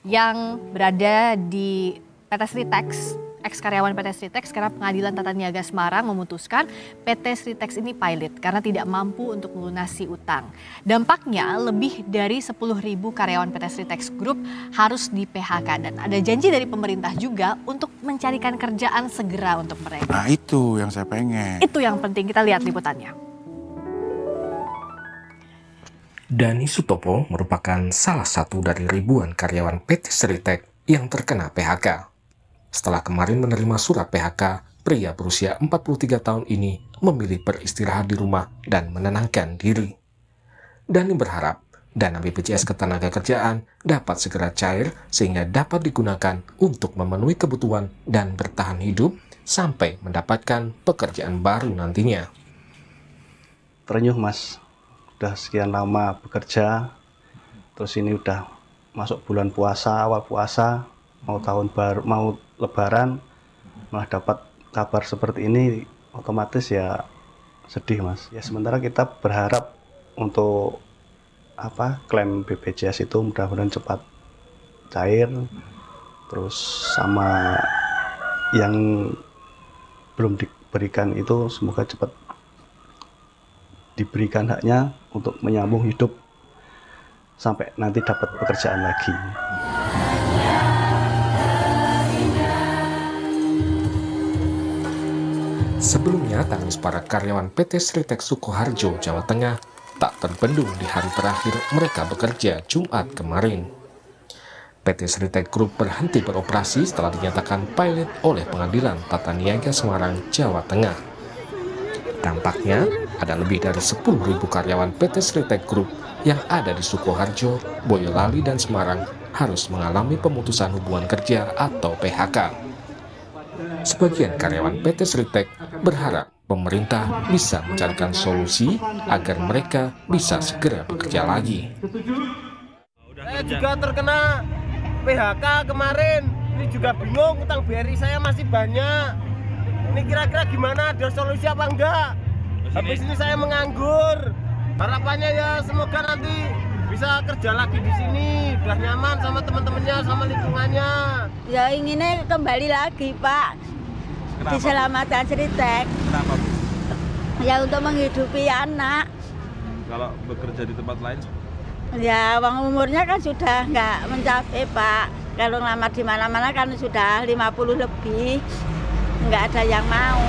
yang berada di PT Sritex, ex-karyawan PT Sritex, karena Pengadilan Tata Niaga Semarang memutuskan PT Sritex ini pilot karena tidak mampu untuk melunasi utang. Dampaknya lebih dari 10.000 karyawan PT Sritex Group harus di PHK dan ada janji dari pemerintah juga untuk mencarikan kerjaan segera untuk mereka. Nah itu yang saya pengen. Itu yang penting, kita lihat liputannya. Dani Sutopo merupakan salah satu dari ribuan karyawan PT Sritex yang terkena PHK. Setelah kemarin menerima surat PHK, pria berusia 43 tahun ini memilih beristirahat di rumah dan menenangkan diri. Dani berharap dana BPJS Ketenagakerjaan dapat segera cair sehingga dapat digunakan untuk memenuhi kebutuhan dan bertahan hidup sampai mendapatkan pekerjaan baru nantinya. Terenyuh mas, udah sekian lama bekerja, terus ini udah masuk bulan puasa, awal puasa, mau tahun baru, mau lebaran, malah dapat kabar seperti ini, otomatis ya sedih mas. Ya sementara kita berharap untuk klaim BPJS itu mudah-mudahan cepat cair, terus sama yang belum diberikan itu semoga cepat diberikan haknya untuk menyambung hidup sampai nanti dapat pekerjaan lagi. Sebelumnya, tangis para karyawan PT Sritex Sukoharjo, Jawa Tengah, tak terbendung di hari terakhir mereka bekerja Jumat kemarin. PT Sritex Group berhenti beroperasi setelah dinyatakan pilot oleh Pengadilan Tata Niaga Semarang, Jawa Tengah. Dampaknya, ada lebih dari 10.000 karyawan PT Sritex Group yang ada di Sukoharjo, Boyolali, dan Semarang harus mengalami pemutusan hubungan kerja atau PHK. Sebagian karyawan PT Sritex berharap pemerintah bisa mencarikan solusi agar mereka bisa segera bekerja lagi. Saya juga terkena PHK kemarin, ini juga bingung, utang BRI saya masih banyak. Ini kira-kira gimana, ada solusi apa enggak? Habis ini saya menganggur. Harapannya ya semoga nanti bisa kerja lagi di sini, udah nyaman sama teman-temannya, sama lingkungannya. Ya inginnya kembali lagi Pak. Kenapa? Diselamatkan Sritex. Kenapa Bu? Ya untuk menghidupi anak. Kalau bekerja di tempat lain? Ya uang umurnya kan sudah nggak mencapai Pak. Kalau ngelamar di mana-mana kan sudah 50 lebih. Nggak ada yang mau.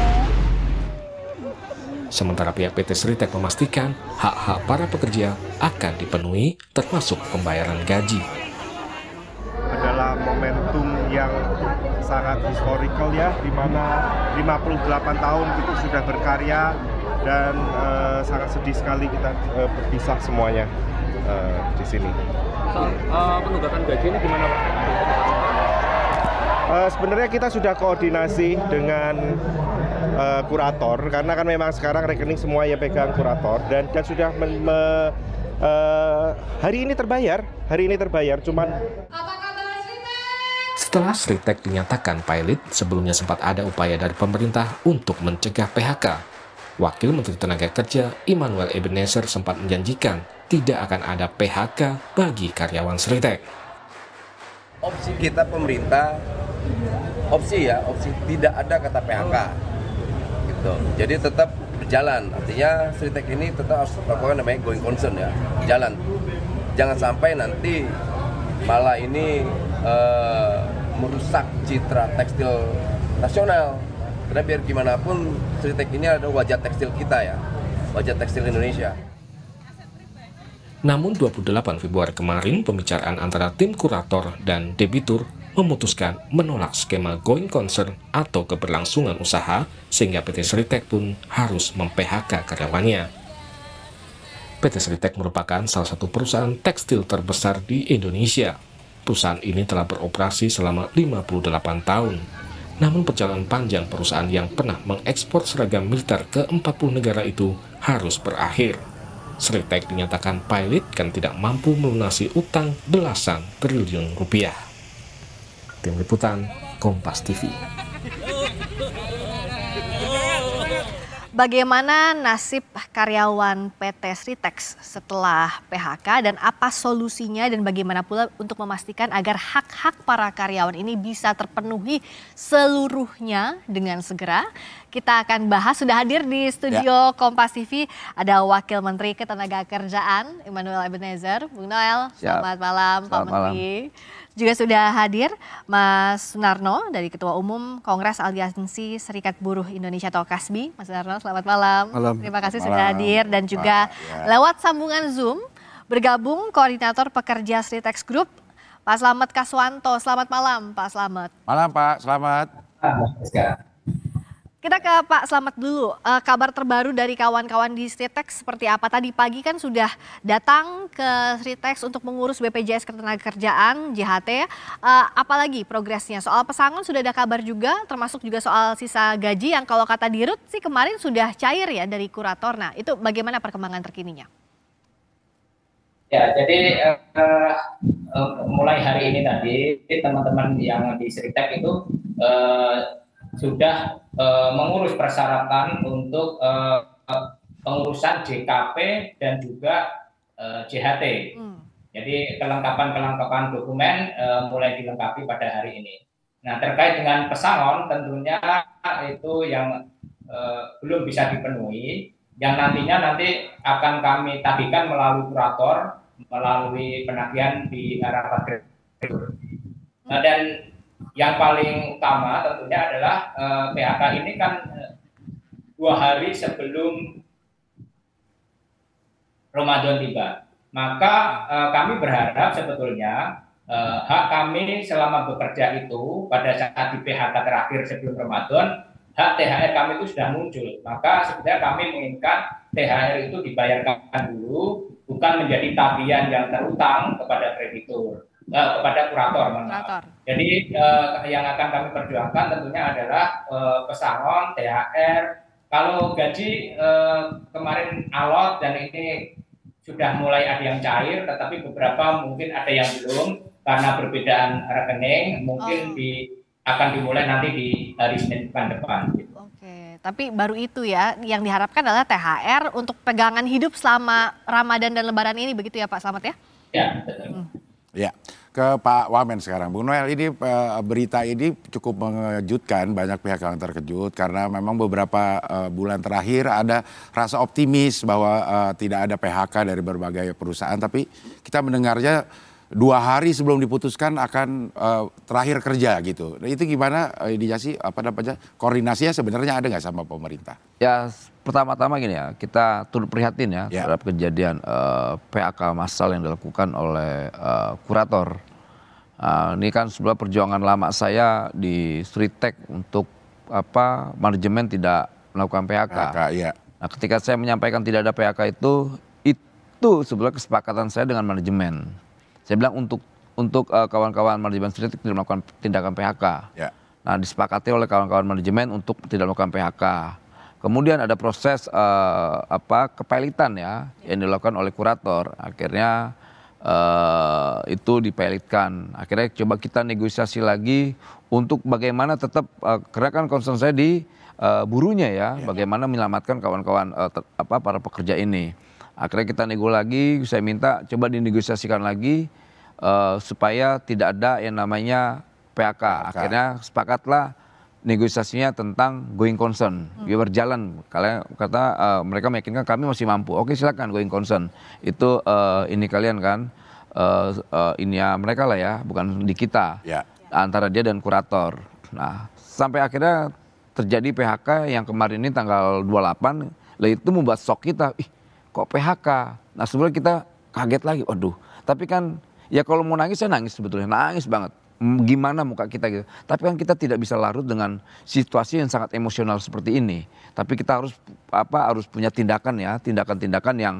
Sementara pihak PT Sritex memastikan hak-hak para pekerja akan dipenuhi termasuk pembayaran gaji. Adalah momentum yang sangat historical ya, di mana 58 tahun kita sudah berkarya dan sangat sedih sekali kita berpisah semuanya di sini. Penunggatan gaji ini gimana Pak? Sebenarnya kita sudah koordinasi dengan kurator karena kan memang sekarang rekening semua yang pegang kurator dan sudah hari ini terbayar cuman. Setelah Sritex dinyatakan pilot, sebelumnya sempat ada upaya dari pemerintah untuk mencegah PHK. Wakil Menteri Tenaga Kerja Immanuel Ebenezer sempat menjanjikan tidak akan ada PHK bagi karyawan Sritex. Opsi kita pemerintah, opsi tidak ada kata PHK. Gitu. Jadi tetap berjalan, artinya Sritex ini tetap harus melakukan namanya going concern ya, jalan. Jangan sampai nanti malah ini merusak citra tekstil nasional. Karena biar gimana pun Sritex ini ada wajah tekstil kita ya, wajah tekstil Indonesia. Namun 28 Februari kemarin pembicaraan antara tim kurator dan debitur memutuskan menolak skema going concern atau keberlangsungan usaha sehingga PT Sritex pun harus mem-PHK karyawannya. PT Sritex merupakan salah satu perusahaan tekstil terbesar di Indonesia. Perusahaan ini telah beroperasi selama 58 tahun. Namun perjalanan panjang perusahaan yang pernah mengekspor seragam militer ke 40 negara itu harus berakhir. Sritex dinyatakan pilot kan tidak mampu melunasi utang belasan triliun rupiah. Tim Liputan, Kompas TV. Bagaimana nasib karyawan PT Sritex setelah PHK dan apa solusinya dan bagaimana pula untuk memastikan agar hak-hak para karyawan ini bisa terpenuhi seluruhnya dengan segera? Kita akan bahas, sudah hadir di studio Kompas TV ada Wakil Menteri Ketenagakerjaan Immanuel Ebenezer. Bung Noel, selamat malam Pak Menteri. Juga sudah hadir Mas Sunarno dari Ketua Umum Kongres Aliansi Serikat Buruh Indonesia atau KASBI. Mas Sunarno, selamat malam. Terima kasih sudah hadir dan juga lewat sambungan Zoom bergabung Koordinator Pekerja Sritex Group Pak Slamet Kaswanto. Selamat malam Pak Slamet. Malam Pak, selamat. Kita ke Pak Slamet dulu, kabar terbaru dari kawan-kawan di Sritex seperti apa? Tadi pagi kan sudah datang ke Sritex untuk mengurus BPJS Ketenagakerjaan, JHT. Apalagi progresnya? Soal pesangon sudah ada kabar juga, termasuk juga soal sisa gaji yang kalau kata Dirut sih kemarin sudah cair ya dari kurator. Nah itu bagaimana perkembangan terkininya? Ya, jadi mulai hari ini tadi teman-teman yang di Sritex itu sudah mengurus persyaratan untuk pengurusan JKP dan juga JHT. Jadi kelengkapan dokumen mulai dilengkapi pada hari ini. Nah terkait dengan pesangon tentunya itu yang belum bisa dipenuhi, yang nantinya akan kami tagihkan melalui kurator, melalui penagihan di rapat kreditur. Nah, dan yang paling utama tentunya adalah PHK ini kan 2 hari sebelum Ramadan tiba. Maka kami berharap sebetulnya hak kami selama bekerja itu pada saat di PHK terakhir sebelum Ramadan, hak THR kami itu sudah muncul. Maka sebenarnya kami menginginkan THR itu dibayarkan dulu, bukan menjadi tagihan yang terutang kepada kreditur. Kepada kurator. Jadi yang akan kami perjuangkan tentunya adalah pesangon, THR. Kalau gaji kemarin alot dan ini sudah mulai ada yang cair, tetapi beberapa mungkin ada yang belum karena perbedaan rekening, mungkin akan dimulai nanti di hari Senin pekan depan. Gitu. Oke, tapi baru itu ya, yang diharapkan adalah THR untuk pegangan hidup selama Ramadan dan Lebaran ini, begitu ya Pak Slamet ya? Ya, betul. Ya, ke Pak Wamen sekarang. Bung Noel, ini berita ini cukup mengejutkan, banyak pihak yang terkejut karena memang beberapa bulan terakhir ada rasa optimis bahwa tidak ada PHK dari berbagai perusahaan, tapi kita mendengarnya 2 hari sebelum diputuskan akan terakhir kerja gitu. Nah, itu gimana indikasi koordinasinya sebenarnya ada nggak sama pemerintah? Ya pertama-tama gini ya, kita turut prihatin ya terhadap kejadian PHK massal yang dilakukan oleh kurator. Ini kan sebuah perjuangan lama saya di Sritex untuk manajemen tidak melakukan PHK. Nah, ketika saya menyampaikan tidak ada PHK itu sebenarnya kesepakatan saya dengan manajemen. Saya bilang untuk kawan-kawan manajemen Sritex tidak melakukan tindakan PHK. Nah, disepakati oleh kawan-kawan manajemen untuk tidak melakukan PHK. Kemudian ada proses kepilitan ya yang dilakukan oleh kurator. Akhirnya itu dipilotkan. Akhirnya coba kita negosiasi lagi untuk bagaimana tetap karena kan concern saya di buruhnya ya, bagaimana menyelamatkan kawan-kawan para pekerja ini. Akhirnya kita nego lagi, saya minta coba dinegosiasikan lagi supaya tidak ada yang namanya PHK. Akhirnya sepakatlah negosiasinya tentang going concern, dia berjalan. Kata mereka meyakinkan kami masih mampu. Oke silakan going concern. Itu ini kalian kan, ini ya mereka lah ya, bukan di kita. Antara dia dan kurator. Nah sampai akhirnya terjadi PHK yang kemarin ini tanggal 28, lah itu membuat shock kita. Ih kok PHK? Nah sebenarnya kita kaget lagi. Waduh. Tapi kan ya kalau mau nangis saya nangis sebetulnya, nangis banget. Gimana muka kita gitu. Tapi kan kita tidak bisa larut dengan situasi yang sangat emosional seperti ini. Tapi kita harus punya tindakan ya, tindakan-tindakan yang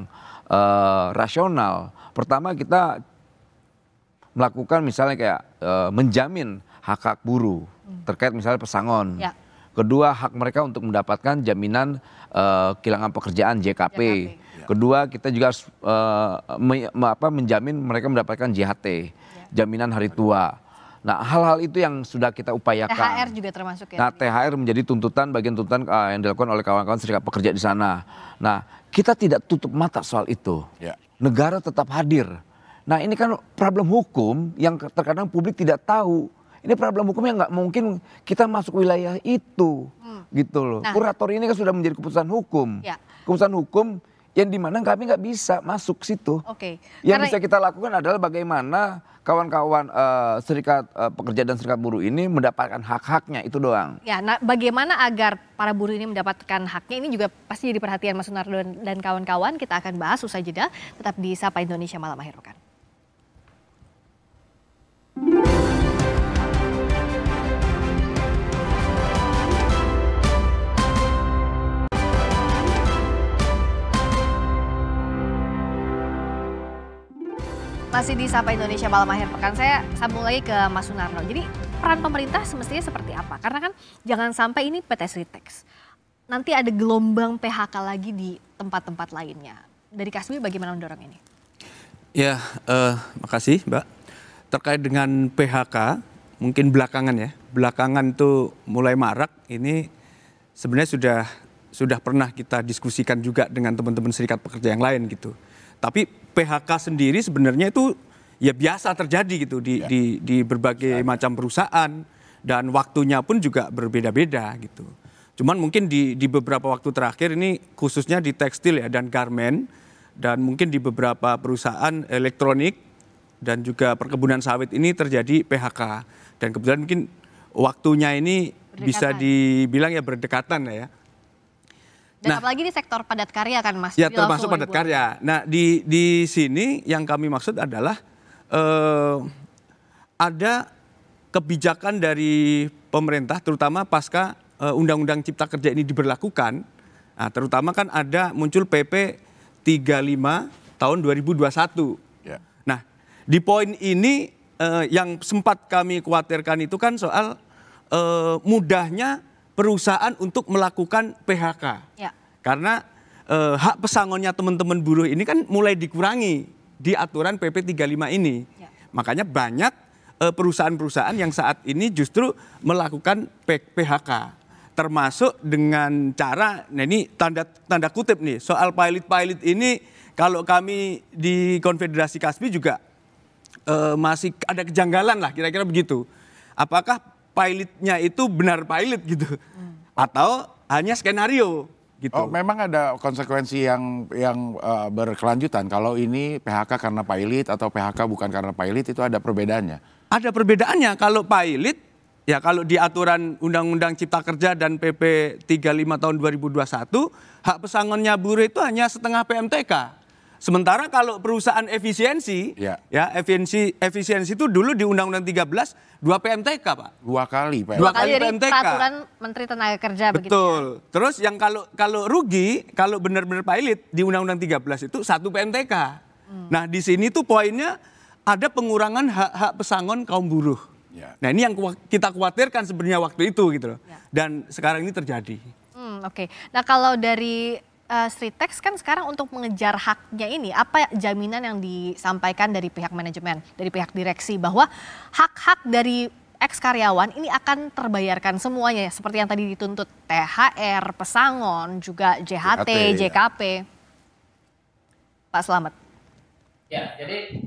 rasional. Pertama kita melakukan misalnya kayak menjamin hak-hak buruh terkait misalnya pesangon. Kedua hak mereka untuk mendapatkan jaminan kehilangan pekerjaan JKP. Kedua kita juga harus menjamin mereka mendapatkan JHT, jaminan hari tua. Nah, hal-hal itu yang sudah kita upayakan. THR juga termasuk ya? Nah, THR menjadi bagian tuntutan yang dilakukan oleh kawan-kawan serikat pekerja di sana. Nah, kita tidak tutup mata soal itu. Ya. Negara tetap hadir. Nah, ini kan problem hukum yang terkadang publik tidak tahu. Ini problem hukum yang nggak mungkin kita masuk wilayah itu, gitu loh. Nah. Kurator ini kan sudah menjadi keputusan hukum. Ya. Keputusan hukum yang dimana kami nggak bisa masuk situ. Oke. Yang bisa kita lakukan adalah bagaimana kawan-kawan serikat pekerja dan serikat buruh ini mendapatkan hak-haknya, itu doang. Ya, nah bagaimana agar para buruh ini mendapatkan haknya, ini juga pasti jadi perhatian Mas Sunardo dan kawan-kawan. Kita akan bahas usai jeda, tetap di Sapa Indonesia Malam Akhir Pekan. Masih di Sapa Indonesia Malam Akhir Pekan, saya sambung lagi ke Mas Sunardo. Jadi peran pemerintah semestinya seperti apa? Karena kan jangan sampai ini PT Sritex nanti ada gelombang PHK lagi di tempat-tempat lainnya. Dari Kasbi bagaimana mendorong ini? Ya, makasih Mbak. Terkait dengan PHK, mungkin belakangan tuh mulai marak. Ini sebenarnya sudah pernah kita diskusikan juga dengan teman-teman serikat pekerja yang lain gitu. Tapi PHK sendiri sebenarnya itu ya biasa terjadi gitu di berbagai macam perusahaan, dan waktunya pun juga berbeda-beda gitu. Cuman mungkin di beberapa waktu terakhir ini khususnya di tekstil ya dan garment, dan mungkin di beberapa perusahaan elektronik dan juga perkebunan sawit ini terjadi PHK. Dan kebetulan mungkin waktunya ini bisa dibilang ya berdekatan ya. Dan apalagi di sektor padat karya kan Mas? Ya, termasuk padat karya. Nah di sini yang kami maksud adalah ada kebijakan dari pemerintah, terutama pasca Undang-Undang Cipta Kerja ini diberlakukan. Nah, terutama kan ada muncul PP 35 tahun 2021. Ya. Nah di poin ini yang sempat kami khawatirkan itu kan soal mudahnya perusahaan untuk melakukan PHK. Ya. Karena hak pesangonnya teman-teman buruh ini kan mulai dikurangi di aturan PP 35 ini. Ya. Makanya banyak perusahaan-perusahaan yang saat ini justru melakukan PHK. Termasuk dengan cara, nah ini tanda kutip nih, soal pilot ini kalau kami di Konfederasi Kasbi juga masih ada kejanggalan lah, kira-kira begitu. Apakah pilotnya itu benar pilot gitu, atau hanya skenario gitu? Oh, memang ada konsekuensi yang berkelanjutan. Kalau ini PHK karena pilot atau PHK bukan karena pilot, itu ada perbedaannya. Ada perbedaannya. Kalau pilot, ya kalau di aturan Undang-Undang Cipta Kerja dan PP 35 tahun 2021, hak pesangonnya buruh itu hanya setengah PMTK. Sementara kalau perusahaan efisiensi, ya efisiensi itu dulu di Undang-Undang 13 2 PMTK Pak. 2 kali Pak. 2 kali dari PMTK. peraturan Menteri Tenaga Kerja. Betul. Begitu ya? Terus yang kalau rugi, kalau benar-benar pilot di Undang-Undang 13 itu 1 PMTK. Nah di sini tuh poinnya ada pengurangan hak-hak pesangon kaum buruh. Ya. Nah ini yang kita khawatirkan sebenarnya waktu itu gitu loh. Ya. Dan sekarang ini terjadi. Oke. Nah kalau dari Sritex kan sekarang untuk mengejar haknya ini, apa jaminan yang disampaikan dari pihak manajemen, dari pihak direksi bahwa hak-hak dari ex karyawan ini akan terbayarkan semuanya seperti yang tadi dituntut, THR, pesangon, juga JHT, JKP. Ya. Pak Slamet. Ya, jadi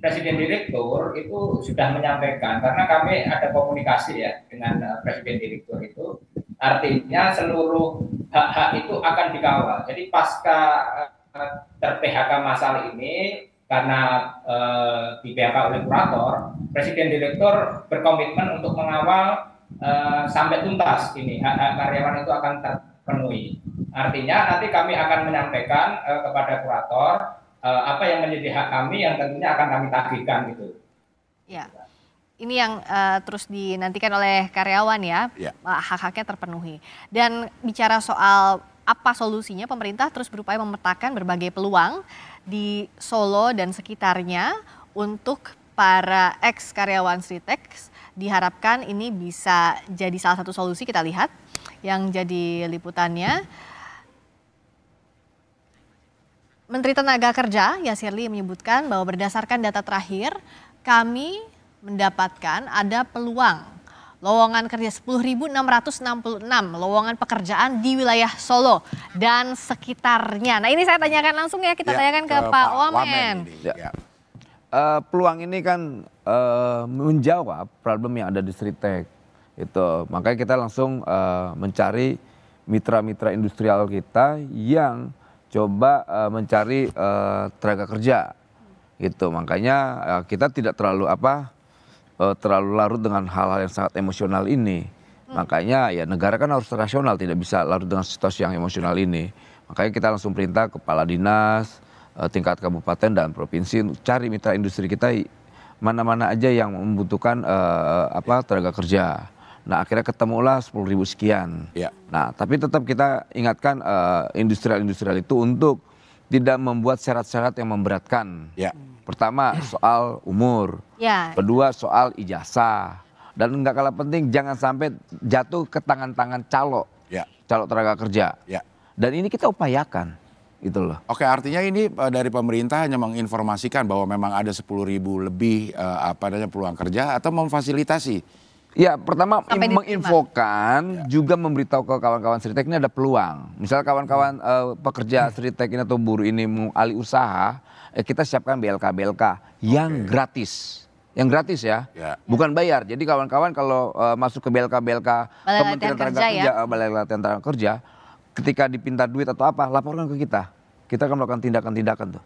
Presiden Direktur itu sudah menyampaikan, karena kami ada komunikasi ya dengan Presiden Direktur itu, artinya seluruh hak-hak itu akan dikawal. Jadi pasca ter-PHK massal ini, karena di PHK oleh kurator, Presiden Direktur berkomitmen untuk mengawal sampai tuntas ini, hak-hak karyawan itu akan terpenuhi. Artinya nanti kami akan menyampaikan kepada kurator apa yang menjadi hak kami yang tentunya akan kami tagihkan gitu. Ya, ini yang terus dinantikan oleh karyawan ya, hak-haknya terpenuhi. Dan bicara soal apa solusinya, pemerintah terus berupaya memetakan berbagai peluang di Solo dan sekitarnya untuk para ex karyawan Sritex. Diharapkan ini bisa jadi salah satu solusi. Kita lihat yang jadi liputannya. Menteri Tenaga Kerja Yasirli menyebutkan bahwa berdasarkan data terakhir, kami mendapatkan ada peluang lowongan kerja 10.666 lowongan pekerjaan di wilayah Solo dan sekitarnya. Nah ini saya tanyakan langsung ya, kita tanyakan ke Pak Wamen. Peluang ini kan menjawab problem yang ada di Sritek. Itu makanya kita langsung mencari mitra-mitra industrial kita yang coba mencari tenaga kerja. Gitu. Makanya kita tidak terlalu larut dengan hal-hal yang sangat emosional ini. Makanya ya negara kan harus rasional, tidak bisa larut dengan situasi yang emosional ini. Makanya kita langsung perintah kepala dinas, tingkat kabupaten dan provinsi cari mitra industri kita mana-mana aja yang membutuhkan tenaga kerja. Nah akhirnya ketemulah 10.000 sekian. Ya. Nah tapi tetap kita ingatkan industrial itu untuk tidak membuat syarat-syarat yang memberatkan. Ya. Pertama soal umur, kedua soal ijazah, dan nggak kalah penting jangan sampai jatuh ke tangan-tangan calo tenaga kerja. Dan ini kita upayakan, gitu loh. Oke, artinya ini dari pemerintah hanya menginformasikan bahwa memang ada 10.000 lebih peluang kerja atau memfasilitasi. Ya, pertama menginfokan, juga memberitahu ke kawan-kawan Sritek ini ada peluang. Misalnya kawan-kawan pekerja Sritek ini atau buruh ini mau alih usaha, kita siapkan BLK yang gratis. Yang gratis ya, bukan bayar. Jadi kawan-kawan kalau masuk ke BLK Kementerian Tenaga Kerja, Balai Latihan Tenaga Kerja, ketika dipinta duit atau apa, laporkan ke kita. Kita akan melakukan tindakan-tindakan tuh.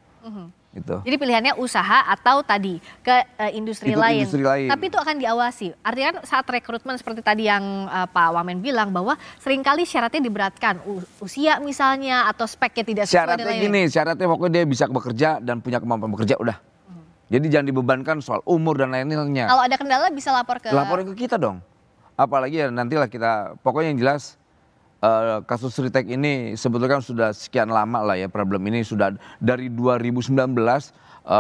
Gitu. Jadi pilihannya usaha atau tadi ke industri lain. Tapi itu akan diawasi. Artinya kan saat rekrutmen seperti tadi yang Pak Wamen bilang bahwa seringkali syaratnya diberatkan. Usia misalnya atau speknya tidak sesuai. Syaratnya gini, syaratnya pokoknya dia bisa bekerja dan punya kemampuan bekerja udah. Jadi jangan dibebankan soal umur dan lain-lainnya. Kalau ada kendala bisa laporin ke kita dong. Apalagi ya nantilah kita, pokoknya yang jelas kasus Sritek ini sebetulnya kan sudah sekian lama lah ya, problem ini sudah dari 2019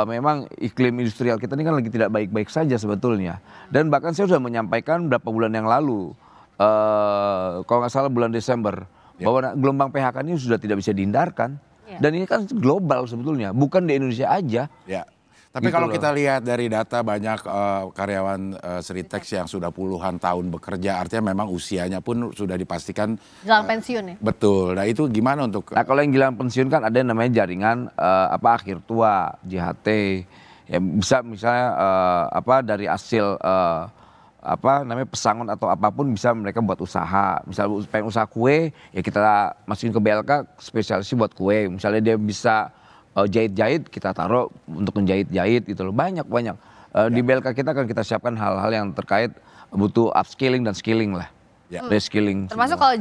memang iklim industrial kita ini kan lagi tidak baik-baik saja sebetulnya. Dan bahkan saya sudah menyampaikan beberapa bulan yang lalu, kalau nggak salah bulan Desember, bahwa gelombang PHK ini sudah tidak bisa dihindarkan. Dan ini kan global sebetulnya, bukan di Indonesia aja. Tapi gitu kalau kita lihat dari data banyak karyawan Sritek yang sudah puluhan tahun bekerja, artinya memang usianya pun sudah dipastikan jelang pensiun ya. Betul. Nah itu gimana untuk? Nah kalau yang jelang pensiun kan ada yang namanya jaringan akhir tua JHT, ya bisa misalnya dari hasil pesangon atau apapun bisa mereka buat usaha. Misalnya pengen usaha kue, ya kita masukin ke BLK spesialisasi buat kue. Misalnya dia bisa jahit-jahit, kita taruh untuk menjahit-jahit gitu loh. Banyak. Di BLK kita kan kita siapkan hal-hal yang terkait butuh upskilling dan skilling lah. Reskilling. Termasuk kalau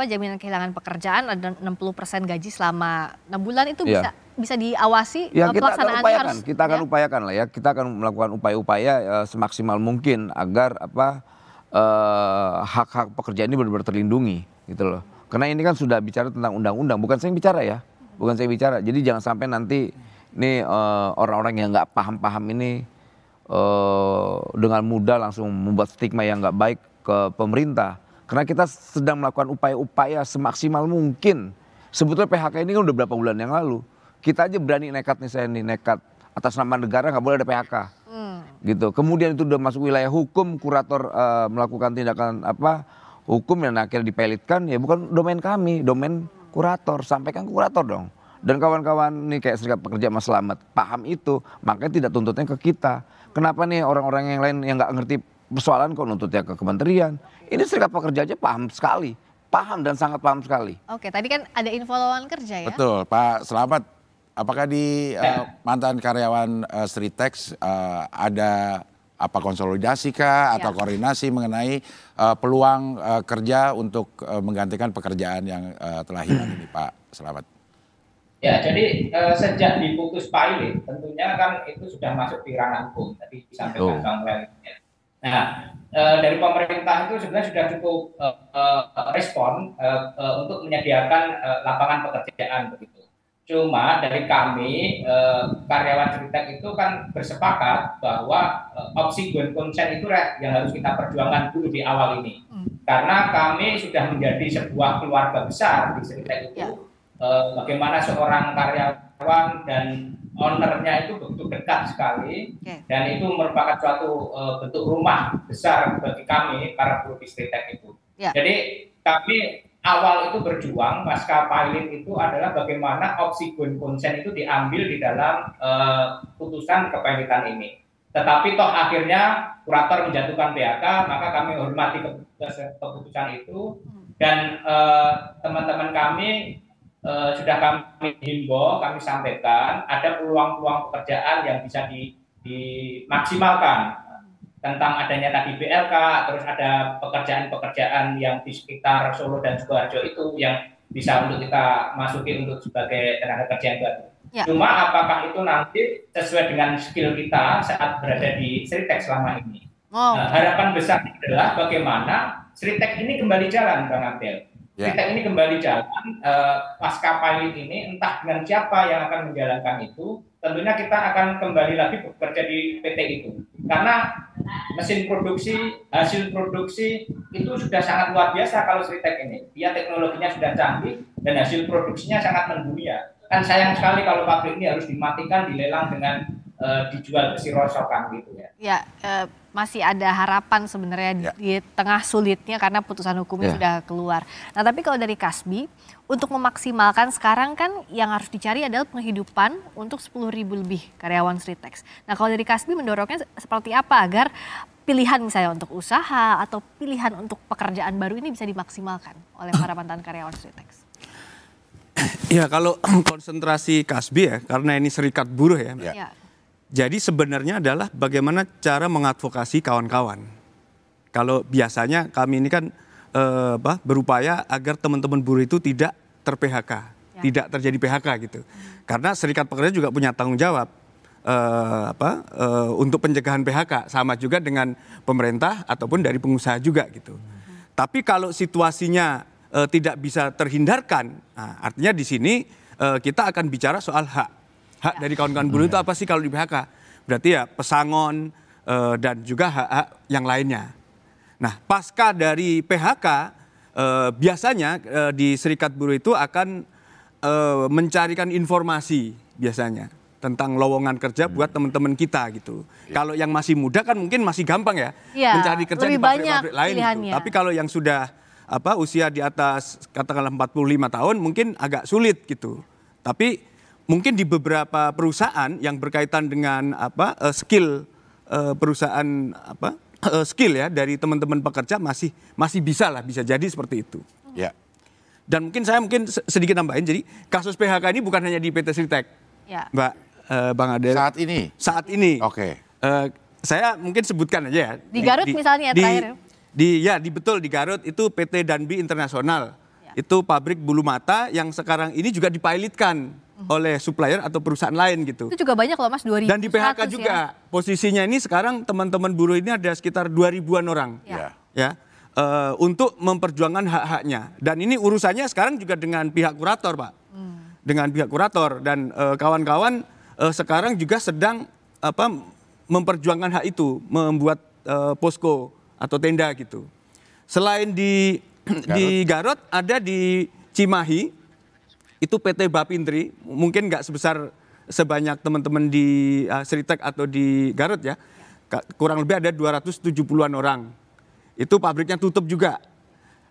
jaminan kehilangan pekerjaan ada 60% gaji selama 6 bulan itu bisa diawasi pelaksanaannya. Kita akan upayakan lah ya. Kita akan melakukan upaya-upaya semaksimal mungkin agar hak-hak pekerja ini benar-benar terlindungi gitu loh. Karena ini kan sudah bicara tentang undang-undang, bukan saya yang bicara ya. Bukan saya bicara, jadi jangan sampai nanti ini orang-orang yang nggak paham-paham ini dengan mudah langsung membuat stigma yang nggak baik ke pemerintah. Karena kita sedang melakukan upaya-upaya semaksimal mungkin. Sebetulnya PHK ini kan udah berapa bulan yang lalu. Kita aja berani nekat nih, saya nih nekat atas nama negara nggak boleh ada PHK. Gitu. Kemudian itu udah masuk wilayah hukum, kurator melakukan tindakan hukum yang akhirnya dipelitkan, ya bukan domain kami, domain kurator, sampaikan ke kurator dong. Dan kawan-kawan nih kayak Serikat Pekerja Mas Slamet paham itu, makanya tidak tuntutnya ke kita. Kenapa nih orang-orang yang lain yang nggak ngerti persoalan kok nuntutnya ke kementerian? Ini Serikat Pekerja aja paham sekali, paham dan sangat paham sekali. Oke, tadi kan ada info lowongan kerja ya? Betul, Pak Slamet. Apakah di mantan karyawan Sritek ada konsolidasi kah atau koordinasi mengenai peluang kerja untuk menggantikan pekerjaan yang telah hilang ini, Pak Slamet? Ya, jadi sejak diputus pilot, tentunya kan itu sudah masuk di ranah hukum, tadi disampaikan Bang Lel. Nah, dari pemerintah itu sebenarnya sudah cukup respon untuk menyediakan lapangan pekerjaan begitu. Cuma dari kami karyawan Sritek itu kan bersepakat bahwa opsi going concern itu yang harus kita perjuangkan dulu di awal ini. Karena kami sudah menjadi sebuah keluarga besar di Sritek itu. Bagaimana seorang karyawan dan ownernya itu begitu dekat sekali, dan itu merupakan suatu bentuk rumah besar bagi kami para buruh di Sritek itu. Jadi kami awal itu berjuang pasca pilot itu adalah bagaimana opsi going concern itu diambil di dalam putusan kepilotan ini. Tetapi toh akhirnya kurator menjatuhkan PHK, maka kami hormati keputusan itu, dan teman-teman kami sudah kami himbau, kami sampaikan ada peluang-peluang pekerjaan yang bisa dimaksimalkan tentang adanya tadi BLK, terus ada pekerjaan-pekerjaan yang di sekitar Solo dan Sukoharjo itu yang bisa untuk kita masuki untuk sebagai tenaga kerja yang baru. Cuma apakah itu nanti sesuai dengan skill kita saat berada di Sritek selama ini? Harapan besar adalah bagaimana Sritek ini kembali jalan, Bang Abdel. Sritek ini kembali jalan pasca pilot ini, entah dengan siapa yang akan menjalankan itu, tentunya kita akan kembali lagi bekerja di PT itu. Karena mesin produksi, hasil produksi itu sudah sangat luar biasa kalau Sritek ini. Dia teknologinya sudah canggih dan hasil produksinya sangat mendunia. Kan sayang sekali kalau pabrik ini harus dimatikan, dilelang dengan dijual besi rosokan gitu ya. Ya, masih ada harapan sebenarnya di tengah sulitnya karena putusan hukumnya sudah keluar. Nah, tapi kalau dari Kasbi, untuk memaksimalkan sekarang kan yang harus dicari adalah penghidupan untuk 10.000 lebih karyawan Sritek. Nah, kalau dari Kasbi mendorongnya seperti apa agar pilihan misalnya untuk usaha atau pilihan untuk pekerjaan baru ini bisa dimaksimalkan oleh para mantan karyawan Sritek? Ya, kalau konsentrasi Kasbi ya, karena ini serikat buruh ya. Jadi sebenarnya adalah bagaimana cara mengadvokasi kawan-kawan. Kalau biasanya kami ini kan berupaya agar teman-teman buruh itu tidak ter-PHK, tidak terjadi PHK gitu. Karena serikat pekerja juga punya tanggung jawab untuk pencegahan PHK, sama juga dengan pemerintah ataupun dari pengusaha juga gitu. Tapi kalau situasinya tidak bisa terhindarkan, nah, artinya di sini kita akan bicara soal hak dari kawan-kawan buruh itu apa sih kalau di PHK? Berarti ya pesangon dan juga hak-hak yang lainnya. Nah, pasca dari PHK biasanya di serikat buruh itu akan mencarikan informasi biasanya tentang lowongan kerja buat teman-teman kita gitu. Kalau yang masih muda kan mungkin masih gampang ya mencari kerja di pabrik-pabrik lain gitu. Tapi kalau yang sudah usia di atas katakanlah 45 tahun mungkin agak sulit gitu. Tapi mungkin di beberapa perusahaan yang berkaitan dengan skill perusahaan skill ya dari teman-teman pekerja masih bisa jadi seperti itu. Ya. Dan saya sedikit nambahin, jadi kasus PHK ini bukan hanya di PT Sritek, Mbak Bang Adel. Saat ini. Oke. Saya mungkin sebutkan aja ya. Di Garut misalnya terakhir. Betul di Garut itu PT Danbi Internasional. Itu pabrik bulu mata yang sekarang ini juga dipilotkan oleh supplier atau perusahaan lain gitu. Itu juga banyak loh Mas, 2.000. Dan di PHK juga. Posisinya ini sekarang teman-teman buruh ini ada sekitar 2.000-an orang. Untuk memperjuangkan hak-haknya. Dan ini urusannya sekarang juga dengan pihak kurator, Pak. Dengan pihak kurator dan kawan-kawan sekarang juga sedang memperjuangkan hak itu, membuat posko atau tenda gitu. Selain di Garut, ada di Cimahi. Itu PT Bapindri, mungkin nggak sebanyak teman-teman di Sritek atau di Garut ya. Kurang lebih ada 270-an orang. Itu pabriknya tutup juga.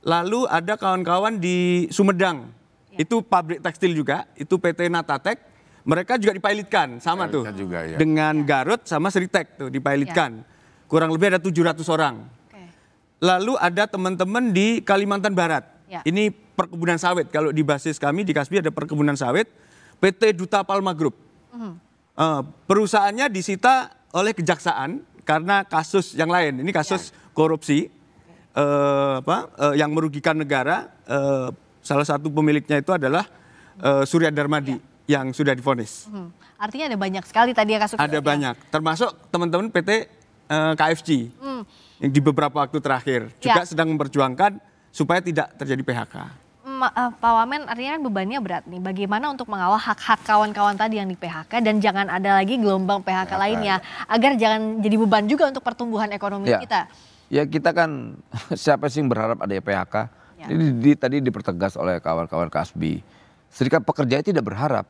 Lalu ada kawan-kawan di Sumedang, itu pabrik tekstil juga, itu PT Natatek. Mereka juga dipilotkan, sama tuh. Juga, ya. Dengan Garut sama Sritek tuh dipilotkan. Kurang lebih ada 700 orang. Lalu ada teman-teman di Kalimantan Barat. Ini perkebunan sawit, kalau di basis kami di Kasbi ada perkebunan sawit, PT Duta Palma Group. Perusahaannya disita oleh kejaksaan karena kasus yang lain, ini kasus korupsi yang merugikan negara. Salah satu pemiliknya itu adalah Surya Darmadi yang sudah divonis. Artinya ada banyak sekali tadi kasus. Ada banyak, termasuk teman-teman PT KFC yang di beberapa waktu terakhir juga sedang memperjuangkan supaya tidak terjadi PHK. Pak Wamen, artinya kan bebannya berat nih. Bagaimana untuk mengawal hak-hak kawan-kawan tadi yang di PHK dan jangan ada lagi gelombang PHK lainnya, agar jangan jadi beban juga untuk pertumbuhan ekonomi kita. Ya kita kan siapa sih yang berharap ada PHK? Ini tadi dipertegas oleh kawan-kawan Kasbi. Serikat pekerja tidak berharap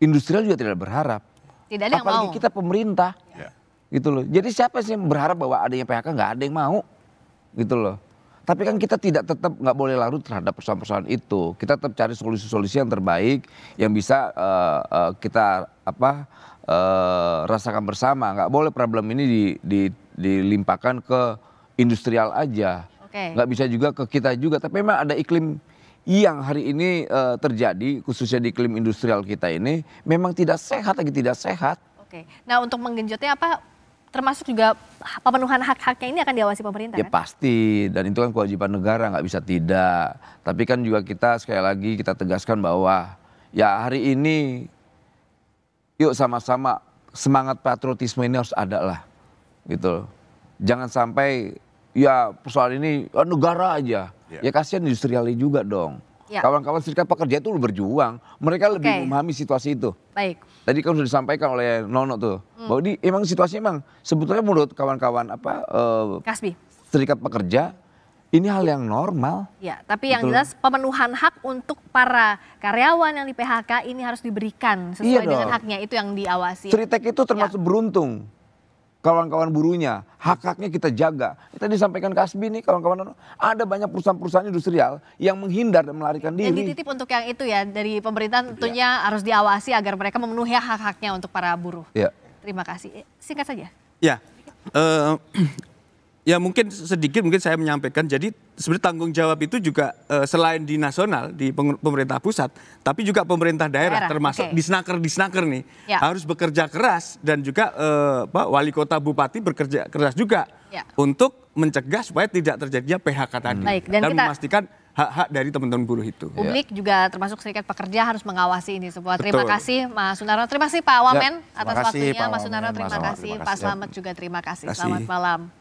industrial juga tidak berharap. Tidak ada yang Apalagi mau. kita pemerintah, gitu loh. Jadi siapa sih yang berharap bahwa adanya PHK? Nggak ada yang mau, gitu loh. Tapi kan kita tetap nggak boleh larut terhadap persoalan-persoalan itu. Kita tetap cari solusi-solusi yang terbaik yang bisa kita rasakan bersama. Nggak boleh problem ini dilimpahkan ke industrial aja. Nggak bisa juga ke kita juga. Tapi memang ada iklim yang hari ini terjadi, khususnya di iklim industrial kita ini, memang tidak sehat, lagi tidak sehat. Nah untuk menggenjotnya apa, termasuk juga pemenuhan hak-haknya ini akan diawasi pemerintah Ya kan? pasti, dan itu kan kewajiban negara, nggak bisa tidak. Tapi kan juga kita sekali lagi kita tegaskan bahwa ya hari ini yuk sama-sama semangat patriotisme ini harus ada lah, gitu. Jangan sampai ya persoalan ini negara aja, ya kasihan industrialnya juga dong. Kawan-kawan serikat pekerja itu berjuang, mereka lebih memahami situasi itu. Baik. Tadi kan sudah disampaikan oleh Nono tuh, bahwa emang situasi emang sebetulnya menurut kawan-kawan Kasbi, serikat pekerja ini hal yang normal. Ya, tapi yang jelas pemenuhan hak untuk para karyawan yang di PHK ini harus diberikan sesuai dengan haknya, itu yang diawasi. Seritek itu termasuk beruntung. Kawan-kawan buruhnya, hak-haknya kita jaga. Tadi disampaikan Kasbi nih, kawan-kawan, ada banyak perusahaan-perusahaan industrial yang menghindar dan melarikan diri. Yang dititip untuk yang itu ya, dari pemerintah tentunya harus diawasi agar mereka memenuhi hak-haknya untuk para buruh. Terima kasih. Singkat saja. Ya, ya mungkin sedikit mungkin saya menyampaikan, jadi sebenarnya tanggung jawab itu juga selain di nasional, di pemerintah pusat, tapi juga pemerintah daerah termasuk disnaker nih harus bekerja keras, dan juga wali kota bupati bekerja keras juga untuk mencegah supaya tidak terjadinya PHK tadi. Dan memastikan hak-hak dari teman-teman buruh itu. Publik juga termasuk serikat pekerja harus mengawasi ini semua. Terima kasih Mas Sunarno, terima kasih Pak Wamen atas waktunya. Mas Sunarno terima kasih, Pak Slamet juga terima kasih. Selamat malam.